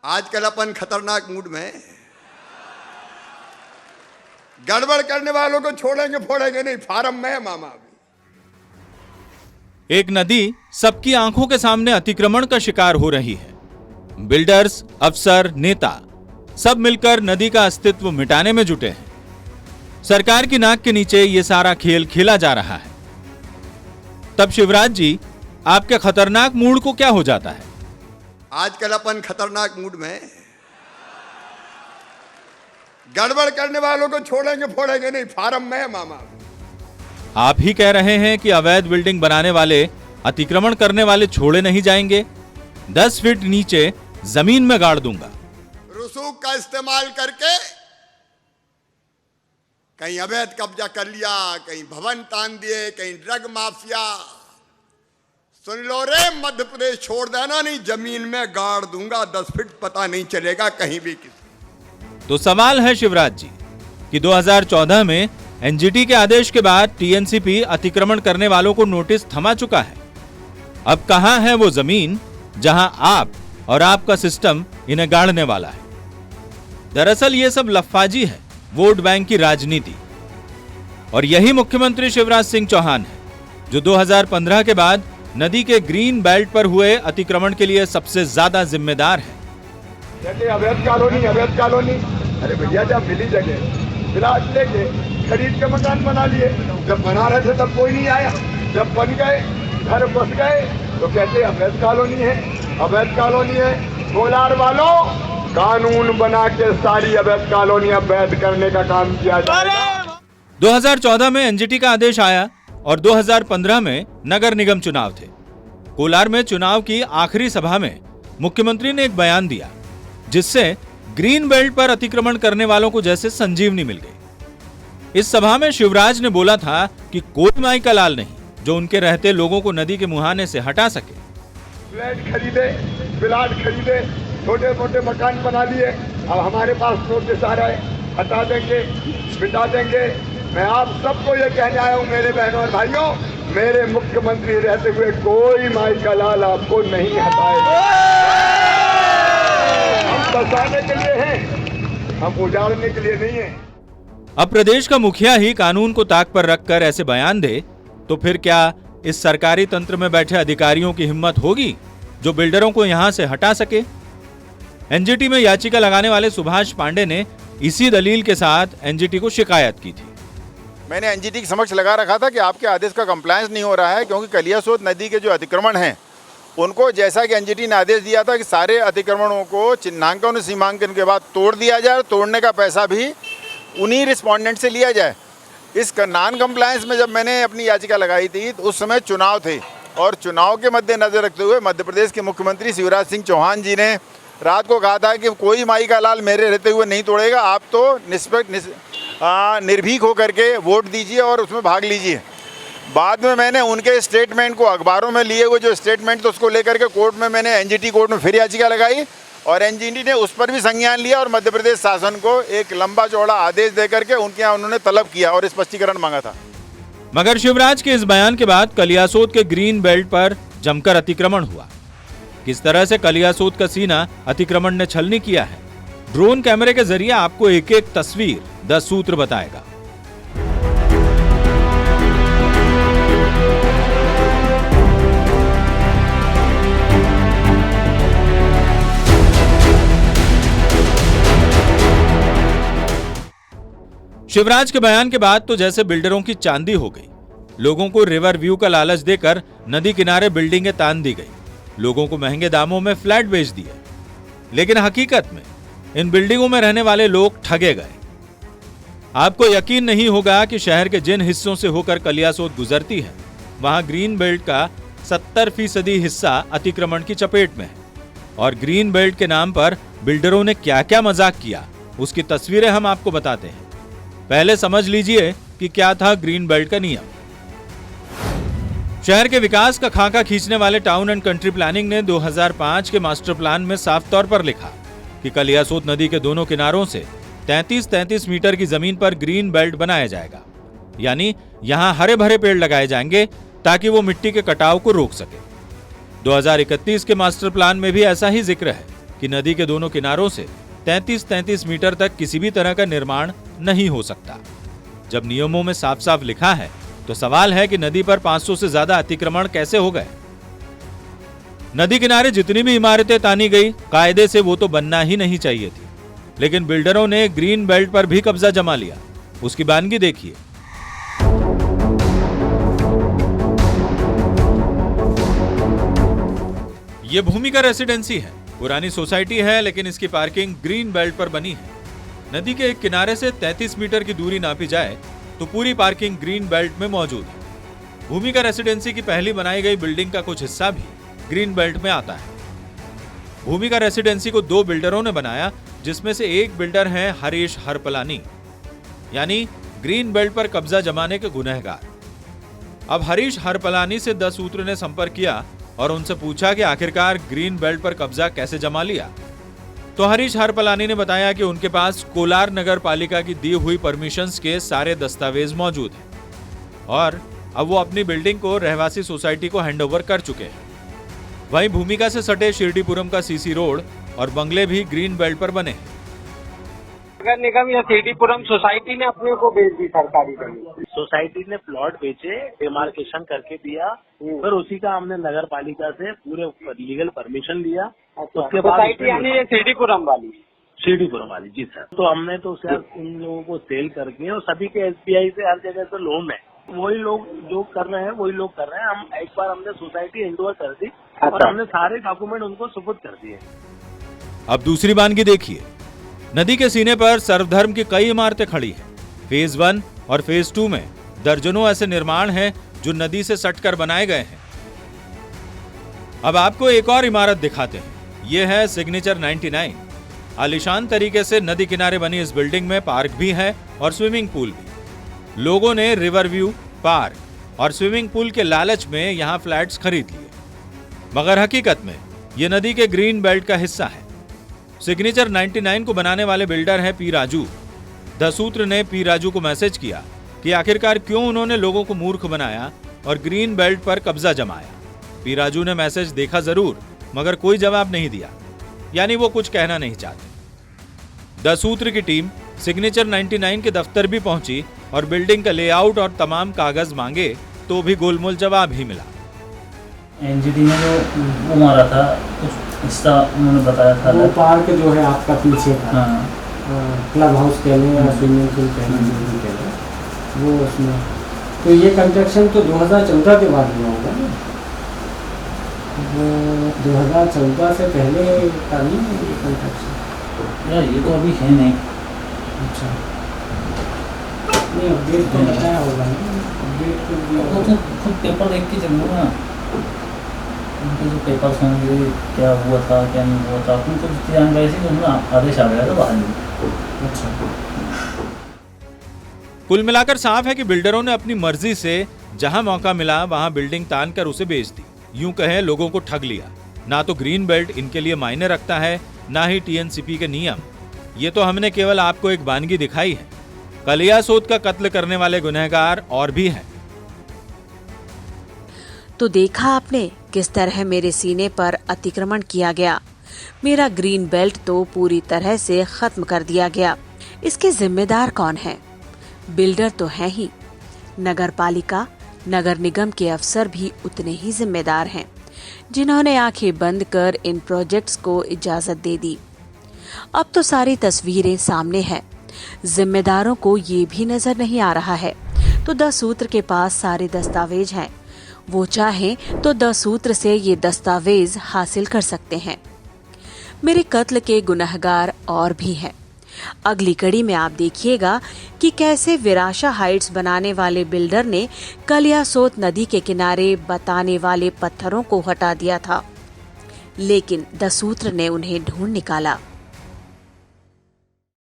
आजकल अपन खतरनाक मूड में हैं। गड़बड़ करने वालों को छोड़ेंगे फोड़ेंगे नहीं, फार्म में है मामा। एक नदी सबकी आंखों के सामने अतिक्रमण का शिकार हो रही है। बिल्डर्स, अफसर, नेता सब मिलकर नदी का अस्तित्व मिटाने में जुटे हैं। सरकार की नाक के नीचे ये सारा खेल खेला जा रहा है। तब शिवराज जी, आपके खतरनाक मूड को क्या हो जाता है? आजकल अपन खतरनाक मूड में हैं। गड़बड़ करने वालों को छोड़ेंगे फोड़ेंगे नहीं, फार्म में है मामा। आप ही कह रहे हैं कि अवैध बिल्डिंग बनाने वाले, अतिक्रमण करने वाले छोड़े नहीं जाएंगे। 10 फीट नीचे जमीन में गाड़ दूंगा। रसूख का इस्तेमाल करके कहीं अवैध कब्जा कर लिया, कहीं भवन तान दिए, कहीं ड्रग माफिया। सुन लो रे, मध्य प्रदेश छोड़ देना नहीं, जमीन में गाड़ दूंगा। 10 फीट पता नहीं चलेगा कहीं भी किसी। तो सवाल है शिवराज जी कि 2014 में एनजीटी के आदेश के बाद टीएनसीपी अतिक्रमण करने वालों को नोटिस थमा चुका है। अब कहां है वो जमीन जहां आप और आपका सिस्टम इन्हें गाड़ने वाला है? दरअसल ये सब लफ्फाजी है, वोट बैंक की राजनीति। और यही मुख्यमंत्री शिवराज सिंह चौहान है जो 2015 के बाद नदी के ग्रीन बेल्ट पर हुए अतिक्रमण के लिए सबसे ज्यादा जिम्मेदार है। अवैध कॉलोनी, अवैध कॉलोनी। अरे भैया, जब मिली जगह फिलहाल लेके खरीद के मकान बना लिए। जब बना रहे थे तब कोई नहीं आया, जब बन गए, घर बस गए तो कहते अवैध कॉलोनी है, अवैध कॉलोनी है। कोलार वालों, कानून बना के सारी अवैध कॉलोनियां वैध करने का काम किया जाएगा। 2014 में एनजीटी का आदेश आया और 2015 में नगर निगम चुनाव थे। कोलार में चुनाव की आखिरी सभा में मुख्यमंत्री ने एक बयान दिया जिससे ग्रीन बेल्ट पर अतिक्रमण करने वालों को जैसे संजीवनी मिल गई। इस सभा में शिवराज ने बोला था कि कोई माई का लाल नहीं जो उनके रहते लोगों को नदी के मुहाने से हटा सके। फ्लैट खरीदे, प्लाट खरीदे, छोटे मोटे मकान बना लिए। अब हमारे पास नोटिस आ रहा है, हटा देंगे, मिटा देंगे। मैं आप सबको ये कहने आया हूँ मेरे बहनों और भाइयों, मेरे मुख्यमंत्री रहते हुए कोई माई का लाल आपको नहीं हटाएगा। हम बसाने के लिए हैं, हम उजाड़ने के लिए नहीं है। अब प्रदेश का मुखिया ही कानून को ताक पर रखकर ऐसे बयान दे तो फिर क्या इस सरकारी तंत्र में बैठे अधिकारियों की हिम्मत होगी जो बिल्डरों को यहां से हटा सके? एनजीटी में याचिका लगाने वाले सुभाष पांडे ने इसी दलील के साथ एनजीटी को शिकायत की थी। मैंने एनजीटी के समक्ष लगा रखा था कि आपके आदेश का कंप्लायंस नहीं हो रहा है, क्योंकि कलियासोत नदी के जो अतिक्रमण हैं उनको, जैसा कि एनजीटी ने आदेश दिया था कि सारे अतिक्रमणों को चिन्हांकन और सीमांकन के बाद तोड़ दिया जाए, तोड़ने का पैसा भी उन्हीं रिस्पोंडेंट से लिया जाए। इस नॉन कंप्लायंस में जब मैंने अपनी याचिका लगाई थी तो उस समय चुनाव थे, और चुनाव के मद्देनजर रखते हुए मध्य प्रदेश के मुख्यमंत्री शिवराज सिंह चौहान जी ने रात को कहा था कि कोई माई का लाल मेरे रहते हुए नहीं तोड़ेगा, आप तो निर्भीक होकर के वोट दीजिए और उसमें भाग लीजिए। बाद में मैंने उनके स्टेटमेंट को अखबारों में लिए हुए जो स्टेटमेंट, तो उसको लेकर के कोर्ट में मैंने एनजीटी कोर्ट में फिर याचिका लगाई और एनजीटी ने उस पर भी संज्ञान लिया और मध्य प्रदेश शासन को एक लंबा चौड़ा आदेश देकर के उनके यहाँ उन्होंने तलब किया और स्पष्टीकरण मांगा था। मगर शिवराज के इस बयान के बाद कलियासोत के ग्रीन बेल्ट पर जमकर अतिक्रमण हुआ। किस तरह से कलियासोत का सीना अतिक्रमण ने छलनी किया है, ड्रोन कैमरे के जरिए आपको एक एक तस्वीर 10 सूत्र बताएगा। शिवराज के बयान के बाद तो जैसे बिल्डरों की चांदी हो गई। लोगों को रिवर व्यू का लालच देकर नदी किनारे बिल्डिंगें तान दी गई, लोगों को महंगे दामों में फ्लैट बेच दिए। लेकिन हकीकत में इन बिल्डिंगों में रहने वाले लोग ठगे गए। आपको यकीन नहीं होगा कि शहर के जिन हिस्सों से होकर कलियासोत गुजरती है वहां ग्रीन बेल्ट का 70% हिस्सा अतिक्रमण की चपेट में है। और ग्रीन बेल्ट के नाम पर बिल्डरों ने क्या क्या मजाक किया उसकी तस्वीरें हम आपको बताते हैं। पहले समझ लीजिए कि क्या था ग्रीन बेल्ट का नियम। शहर के विकास का खाका खींचने वाले टाउन एंड कंट्री प्लानिंग ने 2005 के मास्टर प्लान में साफ तौर पर लिखा कि कलियासोत नदी के दोनों किनारों से 33-33 मीटर की जमीन पर ग्रीन बेल्ट बनाया जाएगा, यानी यहां हरे भरे पेड़ लगाए जाएंगे ताकि वो मिट्टी के कटाव को रोक सके। 2031 के मास्टर प्लान में भी ऐसा ही जिक्र है कि नदी के दोनों किनारों से 33-33 मीटर तक किसी भी तरह का निर्माण नहीं हो सकता। जब नियमों में साफ साफ लिखा है तो सवाल है कि नदी पर 500 से ज्यादा अतिक्रमण कैसे हो गए। नदी किनारे जितनी भी इमारतें तानी गई, कायदे से वो तो बनना ही नहीं चाहिए थी, लेकिन बिल्डरों ने ग्रीन बेल्ट पर भी कब्जा जमा लिया। उसकी बानगी देखिए। ये भूमिका रेसिडेंसी है, पुरानी सोसाइटी है, लेकिन इसकी पार्किंग ग्रीन बेल्ट पर बनी है। नदी के एक किनारे से 33 मीटर की दूरी नापी जाए तो पूरी पार्किंग ग्रीन बेल्ट में मौजूद है। भूमिका रेसिडेंसी की पहली बनाई गई बिल्डिंग का कुछ हिस्सा भी ग्रीन बेल्ट में आता है। भूमिका रेसिडेंसी को 2 बिल्डरों ने बनाया, जिसमें से एक बिल्डर है हरीश हरपलानी, यानी ग्रीन बेल्ट पर कब्जा जमाने के गुनहगार। अब हरीश हरपलानी से 10 सूत्र ने संपर्क किया और उनसे पूछा कि आखिरकार ग्रीन बेल्ट पर कब्जा कैसे जमा लिया। तो हरीश हरपलानी ने बताया कि उनके पास कोलार नगर पालिका की दी हुई परमिशंस के सारे दस्तावेज मौजूद हैं और अब वो अपनी बिल्डिंग को रहवासी सोसाइटी को हैंडओवर कर चुके हैं। वहीं भूमिका से सटे शिरडीपुरम का सीसी रोड और बंगले भी ग्रीन बेल्ट पर बने हैं। नगर निगम या शिरडीपुरम सोसाइटी ने अपने को बेच दी सरकारी जमीन। सोसाइटी ने प्लॉट बेचे, डिमार्केशन करके दिया, फिर उसी का हमने नगर पालिका से पूरे लीगल परमिशन लिया। अच्छा, उसके बाद सोसाइटी यानी ये शिरडीपुरम वाली? शिरडीपुरम वाली, जी सर। तो हमने तो सर उन लोगों को सेल करके, और सभी के SBI से हर जगह से लोन है, वही लोग जो कर रहे हैं वही लोग कर रहे हैं। हम एक बार हमने सोसाइटी हैंडओवर कर दी और हमने सारे डॉक्यूमेंट उनको सुपुर्द कर दिए। अब दूसरी बानगी देखिए। नदी के सीने पर सर्वधर्म की कई इमारतें खड़ी हैं। फेज 1 और फेज 2 में दर्जनों ऐसे निर्माण हैं जो नदी से सटकर बनाए गए हैं। अब आपको एक और इमारत दिखाते हैं। यह है सिग्नेचर 99। आलीशान तरीके से नदी किनारे बनी इस बिल्डिंग में पार्क भी है और स्विमिंग पूल भी। लोगों ने रिवर व्यू, पार्क और स्विमिंग पूल के लालच में यहाँ फ्लैट्स खरीद लिए, मगर हकीकत में ये नदी के ग्रीन बेल्ट का हिस्सा है। सिग्नेचर 99 को बनाने वाले बिल्डर है पी राजू। द सूत्र ने पी राजू को मैसेज किया कि आखिरकार क्यों उन्होंने लोगों को मूर्ख बनाया और ग्रीन बेल्ट पर कब्जा जमाया। पी राजू ने मैसेज देखा जरूर, मगर कोई जवाब नहीं दिया, यानी वो कुछ कहना नहीं चाहते। द सूत्र की टीम सिग्नेचर 99 के दफ्तर भी पहुंची और बिल्डिंग का लेआउट और तमाम कागज मांगे, तो भी गोलमोल जवाब ही मिला। एनजीटी ने जो वो मारा था, कुछ हिस्सा उन्होंने बताया था, वो पार्क जो है आपका पीछे था। हाँ। क्लब हाउस कह लें या स्विमिंग पूल कह लें, जो भी कह लें, वो उसमें। तो ये कंस्ट्रक्शन तो 2014 के बाद हुआ होगा ना? वो 2014 से पहले का नहीं है ये कंस्ट्रक्शन? यार ये तो अभी है नहीं। अच्छा, नहीं अपडेट तो बताया होगा ना? अपडेट तो दिया वो होगा। तो खुद पेपर देख के चलो ना, उनके जो पेपर होंगे क्या हुआ था क्या नहीं हुआ था, उनको जितनी जानकारी थी उनका आदेश आ गया था बाहर में। अच्छा, कुल मिलाकर साफ है कि बिल्डरों ने अपनी मर्जी से जहां मौका मिला वहां बिल्डिंग तान कर उसे बेच दी। यूं कहें लोगों को ठग लिया। ना तो ग्रीन बेल्ट इनके लिए मायने रखता है, ना ही TNCP के नियम। ये तो हमने केवल आपको एक बानगी दिखाई है। कलियासोत का कत्ल करने वाले गुनहगार और भी हैं। तो देखा आपने किस तरह मेरे सीने पर अतिक्रमण किया गया। मेरा ग्रीन बेल्ट तो पूरी तरह से खत्म कर दिया गया। इसके जिम्मेदार कौन है? बिल्डर तो है ही, नगर पालिका, नगर निगम के अफसर भी उतने ही जिम्मेदार हैं, जिन्होंने आंखें बंद कर इन प्रोजेक्ट्स को इजाजत दे दी। अब तो सारी तस्वीरें सामने है, जिम्मेदारों को ये भी नजर नहीं आ रहा है। तो द सूत्र के पास सारे दस्तावेज हैं, वो चाहें तो द सूत्र से ये दस्तावेज हासिल कर सकते हैं। मेरे कत्ल के गुनहगार और भी हैं। अगली कड़ी में आप देखिएगा कि कैसे विराशा हाइट्स बनाने वाले बिल्डर ने कलियासोत नदी के किनारे बताने वाले पत्थरों को हटा दिया था, लेकिन द सूत्र ने उन्हें ढूंढ निकाला।